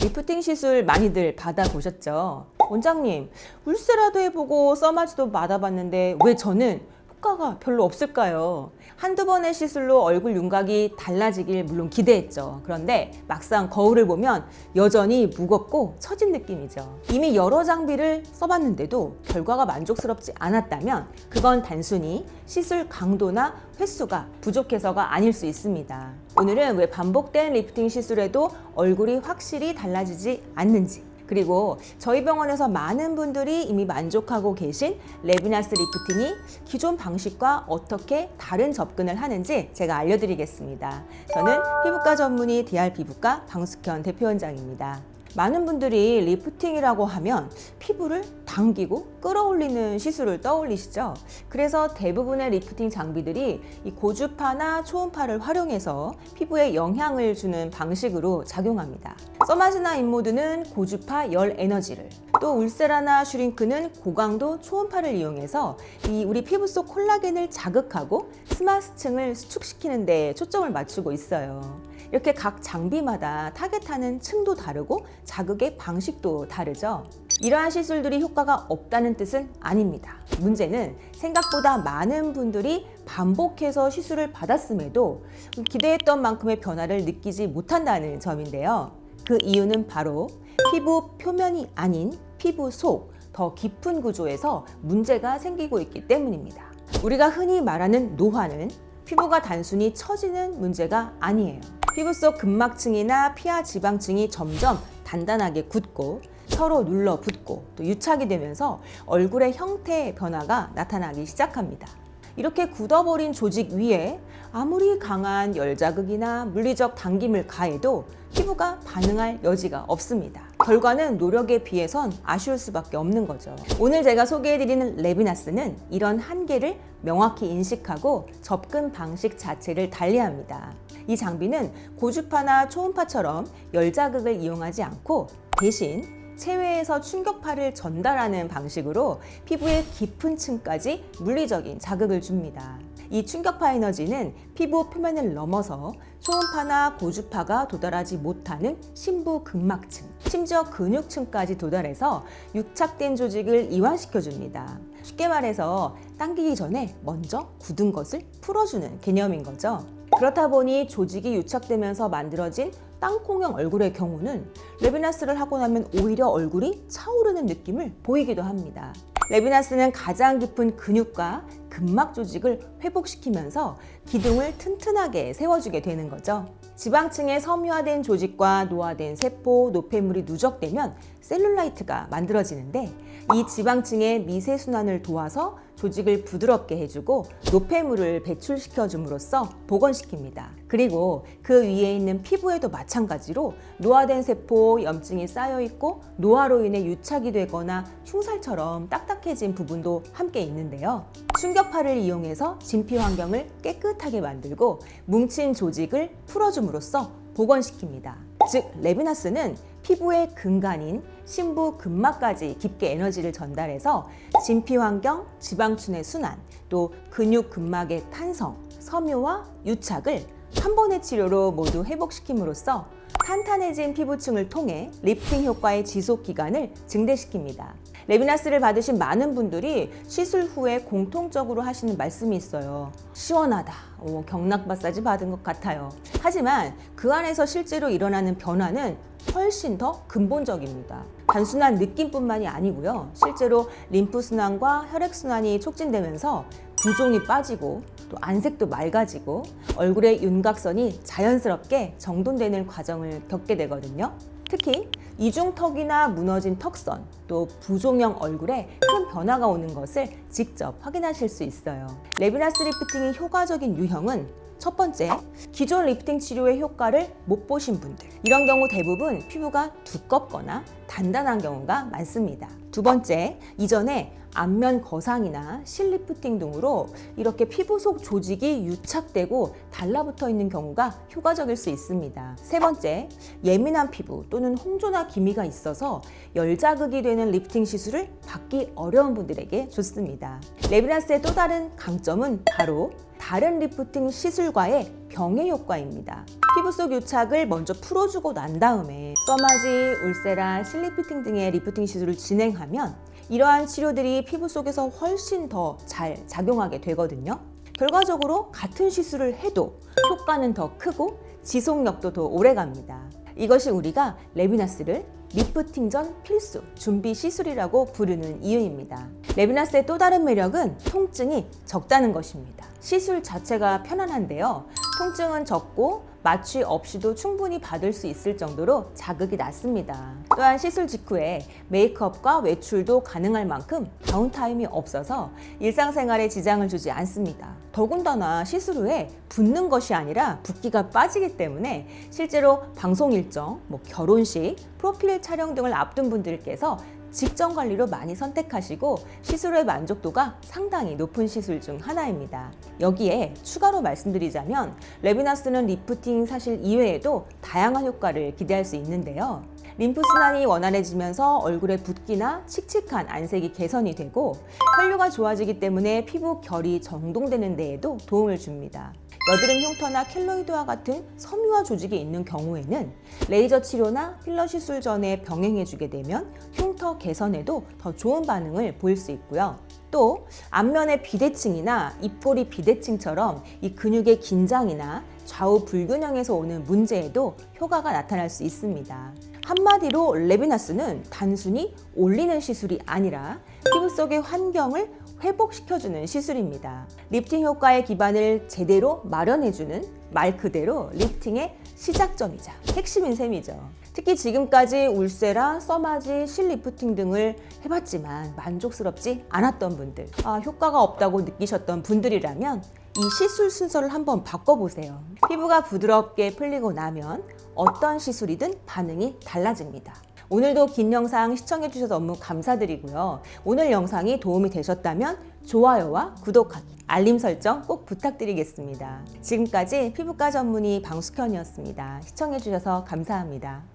리프팅 시술 많이들 받아보셨죠? 원장님, 울세라도 해보고 써마지도 받아봤는데 왜 저는 효과가 별로 없을까요? 한두 번의 시술로 얼굴 윤곽이 달라지길 물론 기대했죠. 그런데 막상 거울을 보면 여전히 무겁고 처진 느낌이죠. 이미 여러 장비를 써봤는데도 결과가 만족스럽지 않았다면 그건 단순히 시술 강도나 횟수가 부족해서가 아닐 수 있습니다. 오늘은 왜 반복된 리프팅 시술에도 얼굴이 확실히 달라지지 않는지, 그리고 저희 병원에서 많은 분들이 이미 만족하고 계신 레비나스 리프팅이 기존 방식과 어떻게 다른 접근을 하는지 제가 알려드리겠습니다. 저는 피부과 전문의 DR 피부과 방숙현 대표원장입니다. 많은 분들이 리프팅이라고 하면 피부를 당기고 끌어올리는 시술을 떠올리시죠. 그래서 대부분의 리프팅 장비들이 이 고주파나 초음파를 활용해서 피부에 영향을 주는 방식으로 작용합니다. 써마즈나 인모드는 고주파 열 에너지를, 또 울세라나 슈링크는 고강도 초음파를 이용해서 우리 피부 속 콜라겐을 자극하고 스마스층을 수축시키는 데 초점을 맞추고 있어요. 이렇게 각 장비마다 타겟하는 층도 다르고 자극의 방식도 다르죠. 이러한 시술들이 효과가 없다는 뜻은 아닙니다. 문제는 생각보다 많은 분들이 반복해서 시술을 받았음에도 기대했던 만큼의 변화를 느끼지 못한다는 점인데요. 그 이유는 바로 피부 표면이 아닌 피부 속 더 깊은 구조에서 문제가 생기고 있기 때문입니다. 우리가 흔히 말하는 노화는 피부가 단순히 처지는 문제가 아니에요. 피부 속 근막층이나 피하 지방층이 점점 단단하게 굳고 서로 눌러붙고 또 유착이 되면서 얼굴의 형태의 변화가 나타나기 시작합니다. 이렇게 굳어버린 조직 위에 아무리 강한 열자극이나 물리적 당김을 가해도 피부가 반응할 여지가 없습니다. 결과는 노력에 비해선 아쉬울 수밖에 없는 거죠. 오늘 제가 소개해드리는 레비나스는 이런 한계를 명확히 인식하고 접근 방식 자체를 달리합니다. 이 장비는 고주파나 초음파처럼 열자극을 이용하지 않고 대신 체외에서 충격파를 전달하는 방식으로 피부의 깊은 층까지 물리적인 자극을 줍니다. 이 충격파 에너지는 피부 표면을 넘어서 초음파나 고주파가 도달하지 못하는 심부 근막층, 심지어 근육층까지 도달해서 유착된 조직을 이완시켜줍니다. 쉽게 말해서 당기기 전에 먼저 굳은 것을 풀어주는 개념인 거죠. 그렇다 보니 조직이 유착되면서 만들어진 땅콩형 얼굴의 경우는 레비나스를 하고 나면 오히려 얼굴이 차오르는 느낌을 보이기도 합니다. 레비나스는 가장 깊은 근육과 근막 조직을 회복시키면서 기둥을 튼튼하게 세워주게 되는 거죠. 지방층의 섬유화된 조직과 노화된 세포, 노폐물이 누적되면 셀룰라이트가 만들어지는데 이 지방층의 미세순환을 도와서 조직을 부드럽게 해주고 노폐물을 배출시켜줌으로써 복원시킵니다. 그리고 그 위에 있는 피부에도 마찬가지로 노화된 세포, 염증이 쌓여있고 노화로 인해 유착이 되거나 흉살처럼 딱딱해진 부분도 함께 있는데요. 충격파를 이용해서 진피 환경을 깨끗하게 만들고 뭉친 조직을 풀어줌으로써 복원시킵니다. 즉, 레비나스는 피부의 근간인 심부 근막까지 깊게 에너지를 전달해서 진피 환경, 지방층의 순환, 또 근육 근막의 탄성, 섬유와 유착을 한 번의 치료로 모두 회복시킴으로써 탄탄해진 피부층을 통해 리프팅 효과의 지속 기간을 증대시킵니다. 레비나스를 받으신 많은 분들이 시술 후에 공통적으로 하시는 말씀이 있어요. 시원하다, 경락 마사지 받은 것 같아요. 하지만 그 안에서 실제로 일어나는 변화는 훨씬 더 근본적입니다. 단순한 느낌뿐만이 아니고요. 실제로 림프순환과 혈액순환이 촉진되면서 부종이 빠지고 또 안색도 맑아지고 얼굴의 윤곽선이 자연스럽게 정돈되는 과정을 겪게 되거든요. 특히 이중턱이나 무너진 턱선, 또 부종형 얼굴에 큰 변화가 오는 것을 직접 확인하실 수 있어요. 레비나스 리프팅의 효과적인 유형은 첫 번째, 기존 리프팅 치료의 효과를 못 보신 분들. 이런 경우 대부분 피부가 두껍거나 단단한 경우가 많습니다. 두 번째, 이전에 안면 거상이나 실리프팅 등으로 이렇게 피부 속 조직이 유착되고 달라붙어 있는 경우가 효과적일 수 있습니다. 세 번째, 예민한 피부 또는 홍조나 기미가 있어서 열 자극이 되는 리프팅 시술을 받기 어려운 분들에게 좋습니다. 레비나스의 또 다른 강점은 바로 다른 리프팅 시술과의 병해 효과입니다. 피부 속 유착을 먼저 풀어주고 난 다음에 써마지, 울세라, 실리프팅 등의 리프팅 시술을 진행하면 이러한 치료들이 피부 속에서 훨씬 더 잘 작용하게 되거든요. 결과적으로 같은 시술을 해도 효과는 더 크고 지속력도 더 오래 갑니다. 이것이 우리가 레비나스를 리프팅 전 필수 준비 시술이라고 부르는 이유입니다. 레비나스의 또 다른 매력은 통증이 적다는 것입니다. 시술 자체가 편안한데요. 통증은 적고 마취 없이도 충분히 받을 수 있을 정도로 자극이 낮습니다. 또한 시술 직후에 메이크업과 외출도 가능할 만큼 다운타임이 없어서 일상생활에 지장을 주지 않습니다. 더군다나 시술 후에 붓는 것이 아니라 붓기가 빠지기 때문에 실제로 방송 일정, 결혼식, 프로필 촬영 등을 앞둔 분들께서 직전 관리로 많이 선택하시고 시술의 만족도가 상당히 높은 시술 중 하나입니다. 여기에 추가로 말씀드리자면 레비나스는 리프팅 사실 이외에도 다양한 효과를 기대할 수 있는데요. 림프순환이 원활해지면서 얼굴의 붓기나 칙칙한 안색이 개선이 되고 혈류가 좋아지기 때문에 피부 결이 정돈되는 데에도 도움을 줍니다. 여드름 흉터나 켈로이드와 같은 섬유화 조직이 있는 경우에는 레이저 치료나 필러 시술 전에 병행해주게 되면 흉터 개선에도 더 좋은 반응을 보일 수 있고요. 또 안면의 비대칭이나 입꼬리 비대칭처럼 이 근육의 긴장이나 좌우 불균형에서 오는 문제에도 효과가 나타날 수 있습니다. 한마디로 레비나스는 단순히 올리는 시술이 아니라 피부 속의 환경을 회복시켜주는 시술입니다. 리프팅 효과의 기반을 제대로 마련해주는 말 그대로 리프팅의 시작점이자 핵심인 셈이죠. 특히 지금까지 울세라, 써마지, 실리프팅 등을 해봤지만 만족스럽지 않았던 분들, 효과가 없다고 느끼셨던 분들이라면 이 시술 순서를 한번 바꿔보세요. 피부가 부드럽게 풀리고 나면 어떤 시술이든 반응이 달라집니다. 오늘도 긴 영상 시청해주셔서 너무 감사드리고요. 오늘 영상이 도움이 되셨다면 좋아요와 구독하기, 알림 설정 꼭 부탁드리겠습니다. 지금까지 피부과 전문의 방숙현이었습니다. 시청해주셔서 감사합니다.